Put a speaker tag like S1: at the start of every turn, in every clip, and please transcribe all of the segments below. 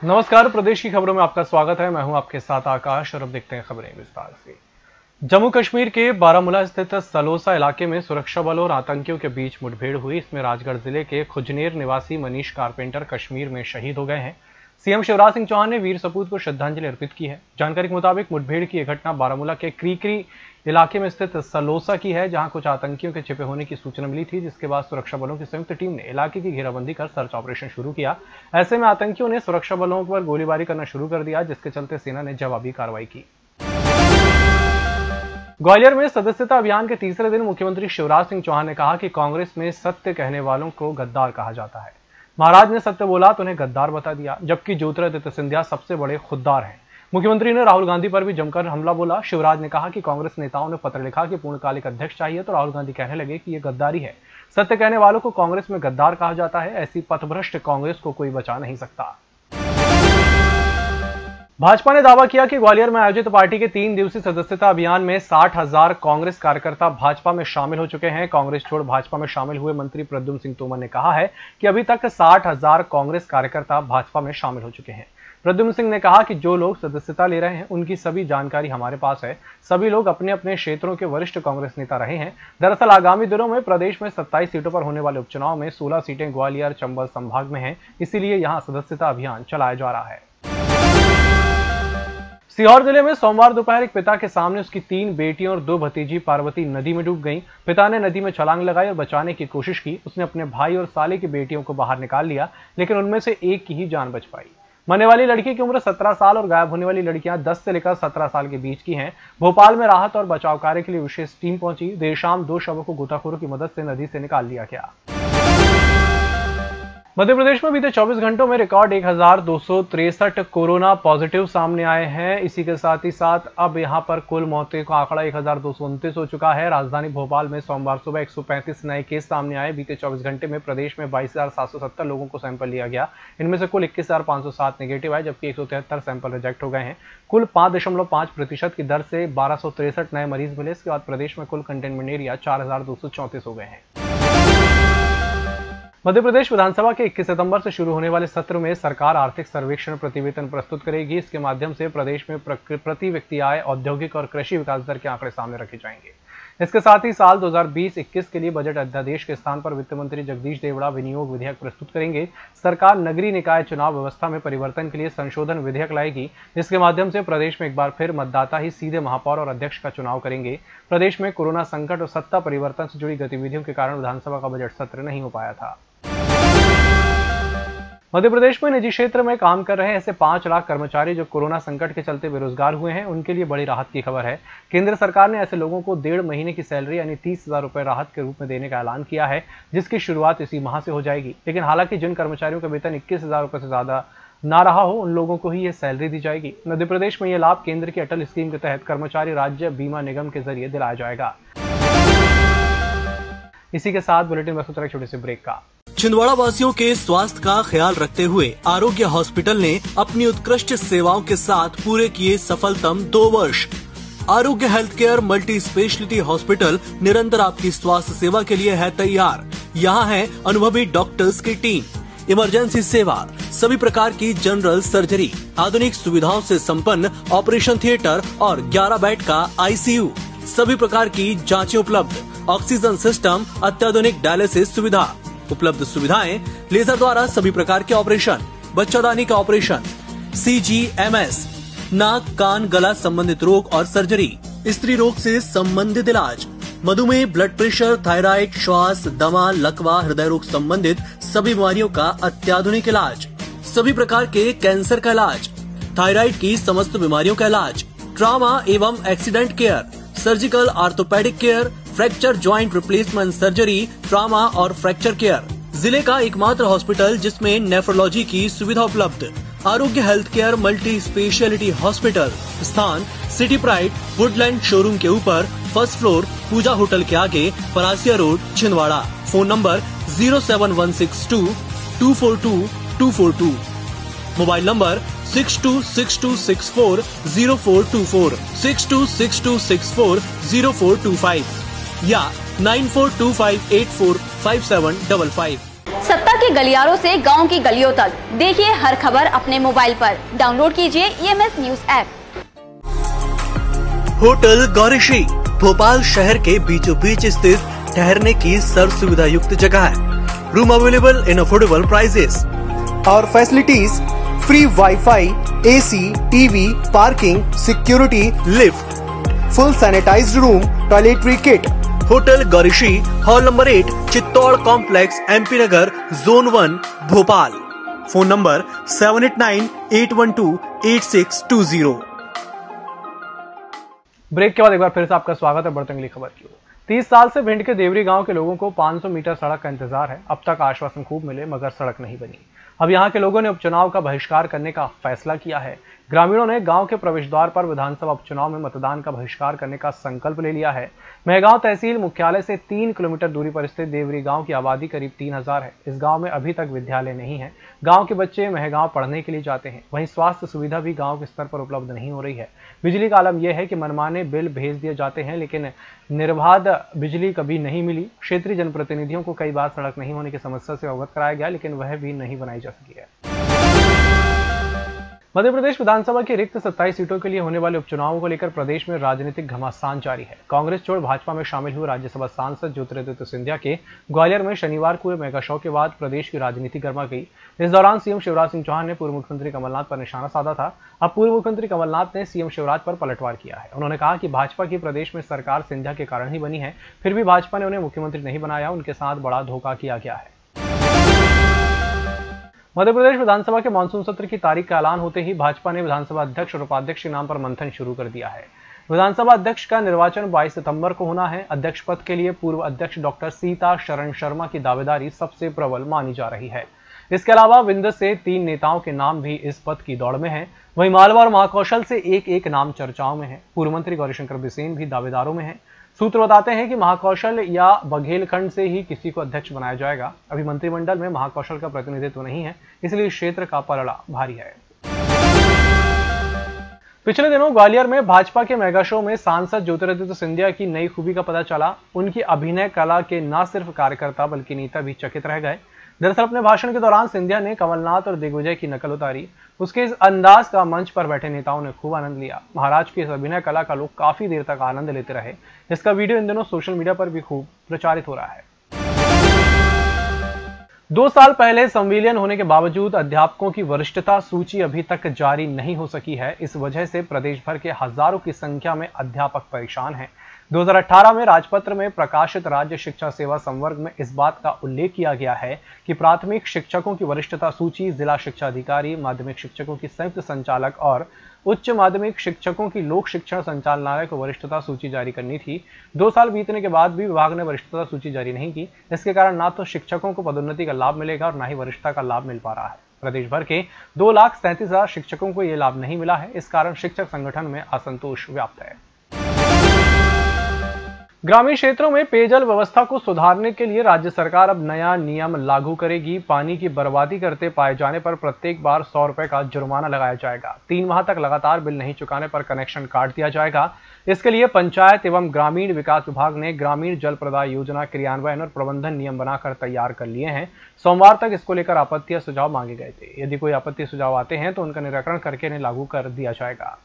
S1: नमस्कार, प्रदेश की खबरों में आपका स्वागत है। मैं हूं आपके साथ आकाश और अब देखते हैं खबरें विस्तार से। जम्मू कश्मीर के बारामूला स्थित सलोसा इलाके में सुरक्षा बलों और आतंकियों के बीच मुठभेड़ हुई। इसमें राजगढ़ जिले के खुजनेर निवासी मनीष कारपेंटर कश्मीर में शहीद हो गए हैं। सीएम शिवराज सिंह चौहान ने वीर सपूत को श्रद्धांजलि अर्पित की है। जानकारी के मुताबिक मुठभेड़ की यह घटना बारामूला के क्रीकरी इलाके में स्थित सलोसा की है, जहां कुछ आतंकियों के छिपे होने की सूचना मिली थी, जिसके बाद सुरक्षा बलों की संयुक्त टीम ने इलाके की घेराबंदी कर सर्च ऑपरेशन शुरू किया। ऐसे में आतंकियों ने सुरक्षा बलों पर गोलीबारी करना शुरू कर दिया, जिसके चलते सेना ने जवाबी कार्रवाई की। ग्वालियर में सदस्यता अभियान के तीसरे दिन मुख्यमंत्री शिवराज सिंह चौहान ने कहा कि कांग्रेस में सत्य कहने वालों को गद्दार कहा जाता है। महाराज ने सत्य बोला तो उन्हें गद्दार बता दिया, जबकि ज्योतिरादित्य सिंधिया सबसे बड़े खुददार हैं। मुख्यमंत्री ने राहुल गांधी पर भी जमकर हमला बोला। शिवराज ने कहा कि कांग्रेस नेताओं ने पत्र लिखा कि पूर्णकालिक अध्यक्ष चाहिए, तो राहुल गांधी कहने लगे कि यह गद्दारी है। सत्य कहने वालों को कांग्रेस में गद्दार कहा जाता है। ऐसी पथभ्रष्ट कांग्रेस को कोई बचा नहीं सकता। भाजपा ने दावा किया कि ग्वालियर में आयोजित पार्टी के 3 दिवसीय सदस्यता अभियान में 60,000 कांग्रेस कार्यकर्ता भाजपा में शामिल हो चुके हैं। कांग्रेस छोड़ भाजपा में शामिल हुए मंत्री प्रद्युम्न सिंह तोमर ने कहा है कि अभी तक 60,000 कांग्रेस कार्यकर्ता भाजपा में शामिल हो चुके हैं। प्रद्युम्न सिंह ने कहा कि जो लोग सदस्यता ले रहे हैं उनकी सभी जानकारी हमारे पास है। सभी लोग अपने अपने क्षेत्रों के वरिष्ठ कांग्रेस नेता रहे हैं। दरअसल आगामी दिनों में प्रदेश में 27 सीटों पर होने वाले उपचुनाव में 16 सीटें ग्वालियर चंबल संभाग में हैं, इसीलिए यहां सदस्यता अभियान चलाया जा रहा है। सीहोर जिले में सोमवार दोपहर एक पिता के सामने उसकी 3 बेटियों और 2 भतीजी पार्वती नदी में डूब गईं। पिता ने नदी में छलांग लगाई और बचाने की कोशिश की। उसने अपने भाई और साले की बेटियों को बाहर निकाल लिया, लेकिन उनमें से एक की ही जान बच पाई। मरने वाली लड़की की उम्र 17 साल और गायब होने वाली लड़कियां 10 से लेकर 17 साल के बीच की हैं। भोपाल में राहत और बचाव कार्य के लिए विशेष टीम पहुंची। देर शाम 2 शवों को गोताखोरों की मदद से नदी से निकाल लिया गया। मध्य प्रदेश में बीते 24 घंटों में रिकॉर्ड 1263 कोरोना पॉजिटिव सामने आए हैं। इसी के साथ ही साथ अब यहां पर कुल मौतों का आंकड़ा 1229 हो चुका है। राजधानी भोपाल में सोमवार सुबह 135 नए केस सामने आए। बीते 24 घंटे में प्रदेश में 22,770 लोगों को सैंपल लिया गया। इनमें से कुल 21,507 नेगेटिव आए, जबकि 173 सैंपल रिजेक्ट हो गए हैं। कुल 5.5% की दर से 1263 नए मरीज मिले। इसके बाद प्रदेश में कुल कंटेनमेंट एरिया 4,234 हो गए हैं। मध्य प्रदेश विधानसभा के 21 सितंबर से शुरू होने वाले सत्र में सरकार आर्थिक सर्वेक्षण प्रतिवेदन प्रस्तुत करेगी। इसके माध्यम से प्रदेश में प्रति व्यक्ति आय, औद्योगिक और कृषि विकास दर के आंकड़े सामने रखे जाएंगे। इसके साथ ही साल 2020-21 के लिए बजट अध्यादेश के स्थान पर वित्त मंत्री जगदीश देवड़ा विनियोग विधेयक प्रस्तुत करेंगे। सरकार नगरीय निकाय चुनाव व्यवस्था में परिवर्तन के लिए संशोधन विधेयक लाएगी, जिसके माध्यम से प्रदेश में एक बार फिर मतदाता ही सीधे महापौर और अध्यक्ष का चुनाव करेंगे। प्रदेश में कोरोना संकट और सत्ता परिवर्तन से जुड़ी गतिविधियों के कारण विधानसभा का बजट सत्र नहीं हो पाया था। मध्य प्रदेश में निजी क्षेत्र में काम कर रहे ऐसे 5 लाख कर्मचारी जो कोरोना संकट के चलते बेरोजगार हुए हैं, उनके लिए बड़ी राहत की खबर है। केंद्र सरकार ने ऐसे लोगों को 1.5 महीने की सैलरी यानी 30,000 रुपए राहत के रूप में देने का ऐलान किया है, जिसकी शुरुआत इसी माह से हो जाएगी। लेकिन हालांकि जिन कर्मचारियों का वेतन 21,000 रुपए से ज्यादा ना रहा हो, उन लोगों को ही ये सैलरी दी जाएगी। मध्य प्रदेश में यह लाभ केंद्र की अटल स्कीम के तहत कर्मचारी राज्य बीमा निगम के जरिए दिलाया जाएगा। इसी के साथ बुलेटिन में एक छोटे से ब्रेक का।
S2: छिंदवाड़ा वासियों के स्वास्थ्य का ख्याल रखते हुए आरोग्य हॉस्पिटल ने अपनी उत्कृष्ट सेवाओं के साथ पूरे किए सफलतम 2 वर्ष। आरोग्य health care multi speciality hospital निरंतर आपकी स्वास्थ्य सेवा के लिए है तैयार। यहाँ है अनुभवी डॉक्टर्स की टीम, इमरजेंसी सेवा, सभी प्रकार की जनरल सर्जरी, आधुनिक सुविधाओं से संपन्न ऑपरेशन थिएटर और 11 बेड का ICU, सभी प्रकार की जांचें उपलब्ध, ऑक्सीजन सिस्टम, अत्याधुनिक डायलिसिस सुविधा, उपलब्ध सुविधाएं, लेजर द्वारा सभी प्रकार के ऑपरेशन, बच्चादानी का ऑपरेशन, CGMS, नाक कान गला संबंधित रोग और सर्जरी, स्त्री रोग से संबंधित इलाज, मधुमेह, ब्लड प्रेशर, थायराइड, श्वास, दमा, लकवा, हृदय रोग संबंधित सभी बीमारियों का अत्याधुनिक इलाज, सभी प्रकार के कैंसर का इलाज, थायराइड की समस्त बीमारियों का इलाज, ट्रॉमा एवं accident care, surgical orthopaedic care, fracture joint replacement surgery, trauma और फ्रैक्चर केयर। जिले का एकमात्र हॉस्पिटल जिसमें नेफ्रोलॉजी की सुविधा उपलब्ध। आरोग्य health care multi speciality hospital, स्थान सिटी प्राइड वुडलैंड शोरूम के ऊपर, फर्स्ट फ्लोर, पूजा होटल के आगे, Parasia road, Chhindwara. Phone number 07162242242। Mobile number 6262640424, 6262640425 या 9425845755।
S3: सत्ता के गलियारों से गांव की गलियों तक देखिए हर खबर अपने मोबाइल पर। डाउनलोड कीजिए EMS news app.
S2: Hotel Gaurishree Bhopal शहर के बीचों बीच स्थित ठहरने की सर्व सुविधा युक्त जगह है। Room available in affordable prices
S4: और facilities free WiFi, AC, TV, parking, security,
S2: lift,
S4: full sanitized room, toiletry kit.
S2: Hotel Gaurishree, hall number 8, Chittor complex, MP Nagar, zone 1, Bhopal. Phone number 7898128620।
S1: Break के बाद एक बार फिर से आपका स्वागत है बढ़ते अगली खबर की ओर। 30 साल से भिंड के देवरी गांव के लोगों को 500 मीटर सड़क का इंतजार है। अब तक आश्वासन खूब मिले मगर सड़क नहीं बनी। अब यहां के लोगों ने उपचुनाव का बहिष्कार करने का फैसला किया है। ग्रामीणों ने गांव के प्रवेश द्वार पर विधानसभा उपचुनाव में मतदान का बहिष्कार करने का संकल्प ले लिया है। मेहगांव तहसील मुख्यालय से 3 किलोमीटर दूरी पर स्थित देवरी गांव की आबादी करीब 3000 है। इस गांव में अभी तक विद्यालय नहीं है। गांव के बच्चे मेहगांव पढ़ने के लिए जाते हैं। वहीं स्वास्थ्य सुविधा भी गांव के स्तर पर उपलब्ध नहीं हो रही है। बिजली का आलम यह है कि मनमाने बिल भेज दिए जाते हैं लेकिन निर्बाध बिजली कभी नहीं मिली। क्षेत्रीय जनप्रतिनिधियों को कई बार सड़क नहीं होने की समस्या से अवगत कराया गया लेकिन वह भी नहीं बनाई जा सकी है। मध्य प्रदेश विधानसभा की रिक्त 27 सीटों के लिए होने वाले उपचुनावों को लेकर प्रदेश में राजनीतिक घमासान जारी है। कांग्रेस छोड़ भाजपा में शामिल हुए राज्यसभा सांसद ज्योतिरादित्य सिंधिया के ग्वालियर में शनिवार को हुए मेगा शो के बाद प्रदेश की राजनीति गर्मा गई। इस दौरान सीएम शिवराज सिंह चौहान ने पूर्व मुख्यमंत्री कमलनाथ पर निशाना साधा था। अब पूर्व मुख्यमंत्री कमलनाथ ने सीएम शिवराज पर पलटवार किया है। उन्होंने कहा कि भाजपा की प्रदेश में सरकार सिंधिया के कारण ही बनी है, फिर भी भाजपा ने उन्हें मुख्यमंत्री नहीं बनाया। उनके साथ बड़ा धोखा किया गया है। मध्य प्रदेश विधानसभा के मानसून सत्र की तारीख का ऐलान होते ही भाजपा ने विधानसभा अध्यक्ष और उपाध्यक्ष के नाम पर मंथन शुरू कर दिया है। विधानसभा अध्यक्ष का निर्वाचन 22 सितंबर को होना है। अध्यक्ष पद के लिए पूर्व अध्यक्ष डॉक्टर सीता शरण शर्मा की दावेदारी सबसे प्रबल मानी जा रही है। इसके अलावा विंध्य से 3 नेताओं के नाम भी इस पद की दौड़ में हैं। वहीं मालवा और महाकौशल से एक नाम चर्चाओं में है। पूर्व मंत्री गौरीशंकर बिसेन भी दावेदारों में है। सूत्र बताते हैं कि महाकौशल या बघेलखंड से ही किसी को अध्यक्ष बनाया जाएगा। अभी मंत्रिमंडल में महाकौशल का प्रतिनिधित्व नहीं है, इसलिए क्षेत्र का पलड़ा भारी है। पिछले दिनों ग्वालियर में भाजपा के मेगा शो में सांसद ज्योतिरादित्य सिंधिया की नई खूबी का पता चला। उनकी अभिनय कला के न सिर्फ कार्यकर्ता बल्कि नेता भी चकित रह गए। दरअसल अपने भाषण के दौरान सिंधिया ने कमलनाथ और दिग्विजय की नकल उतारी। उसके इस अंदाज का मंच पर बैठे नेताओं ने खूब आनंद लिया। महाराज की इस अभिनय कला का लोग काफी देर तक आनंद लेते रहे। इसका वीडियो इन दिनों सोशल मीडिया पर भी खूब प्रचारित हो रहा है। 2 साल पहले संविलियन होने के बावजूद अध्यापकों की वरिष्ठता सूची अभी तक जारी नहीं हो सकी है। इस वजह से प्रदेश भर के हजारों की संख्या में अध्यापक परेशान हैं। 2018 में राजपत्र में प्रकाशित राज्य शिक्षा सेवा संवर्ग में इस बात का उल्लेख किया गया है कि प्राथमिक शिक्षकों की वरिष्ठता सूची जिला शिक्षा अधिकारी, माध्यमिक शिक्षकों की संयुक्त संचालक और उच्च माध्यमिक शिक्षकों की लोक शिक्षण संचालनालय को वरिष्ठता सूची जारी करनी थी। 2 साल बीतने के बाद भी विभाग ने वरिष्ठता सूची जारी नहीं की। इसके कारण ना तो शिक्षकों को पदोन्नति का लाभ मिलेगा और ना ही वरिष्ठता का लाभ मिल पा रहा है। प्रदेश भर के 2,37,000 शिक्षकों को यह लाभ नहीं मिला है। इस कारण शिक्षक संगठन में असंतोष व्याप्त है। ग्रामीण क्षेत्रों में पेयजल व्यवस्था को सुधारने के लिए राज्य सरकार अब नया नियम लागू करेगी। पानी की बर्बादी करते पाए जाने पर प्रत्येक बार 100 रुपए का जुर्माना लगाया जाएगा। 3 माह तक लगातार बिल नहीं चुकाने पर कनेक्शन काट दिया जाएगा। इसके लिए पंचायत एवं ग्रामीण विकास विभाग ने ग्रामीण जल प्रदाय योजना क्रियान्वयन और प्रबंधन नियम बनाकर तैयार कर लिए हैं। सोमवार तक इसको लेकर आपत्ति या सुझाव मांगे गए थे। यदि कोई आपत्ति सुझाव आते हैं तो उनका निराकरण करके इन्हें लागू कर दिया जाएगा।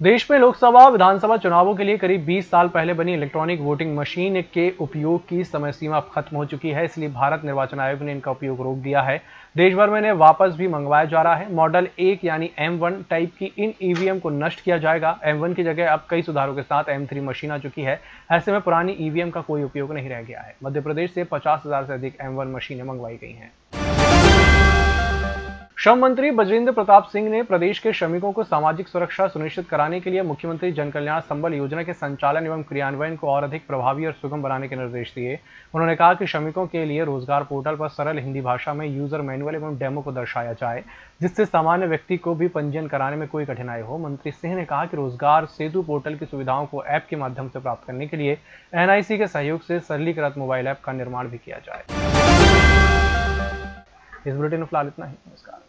S1: देश में लोकसभा विधानसभा चुनावों के लिए करीब 20 साल पहले बनी इलेक्ट्रॉनिक वोटिंग मशीन के उपयोग की समय सीमा खत्म हो चुकी है, इसलिए भारत निर्वाचन आयोग ने इनका उपयोग रोक दिया है। देश भर में इन्हें वापस भी मंगवाया जा रहा है। मॉडल 1 यानी M1 टाइप की इन ईवीएम को नष्ट किया जाएगा। M1 की जगह अब कई सुधारों के साथ M3 मशीन आ चुकी है। ऐसे में पुरानी ईवीएम का कोई उपयोग नहीं रह गया है। मध्य प्रदेश से 50,000 से अधिक M1 मशीनें मंगवाई गई हैं। श्रम मंत्री बजरेंद्र प्रताप सिंह ने प्रदेश के श्रमिकों को सामाजिक सुरक्षा सुनिश्चित कराने के लिए मुख्यमंत्री जन कल्याण संबल योजना के संचालन एवं क्रियान्वयन को और अधिक प्रभावी और सुगम बनाने के निर्देश दिए। उन्होंने कहा कि श्रमिकों के लिए रोजगार पोर्टल पर सरल हिंदी भाषा में यूजर मैनुअल एवं डेमो को दर्शाया जाए, जिससे सामान्य व्यक्ति को भी पंजीयन कराने में कोई कठिनाई हो। मंत्री सिंह ने कहा कि रोजगार सेतु पोर्टल की सुविधाओं को ऐप के माध्यम से प्राप्त करने के लिए NIC के सहयोग से सरलीकृत मोबाइल ऐप का निर्माण भी किया जाए। इस बुलेटिन में फिलहाल इतना ही। नमस्कार।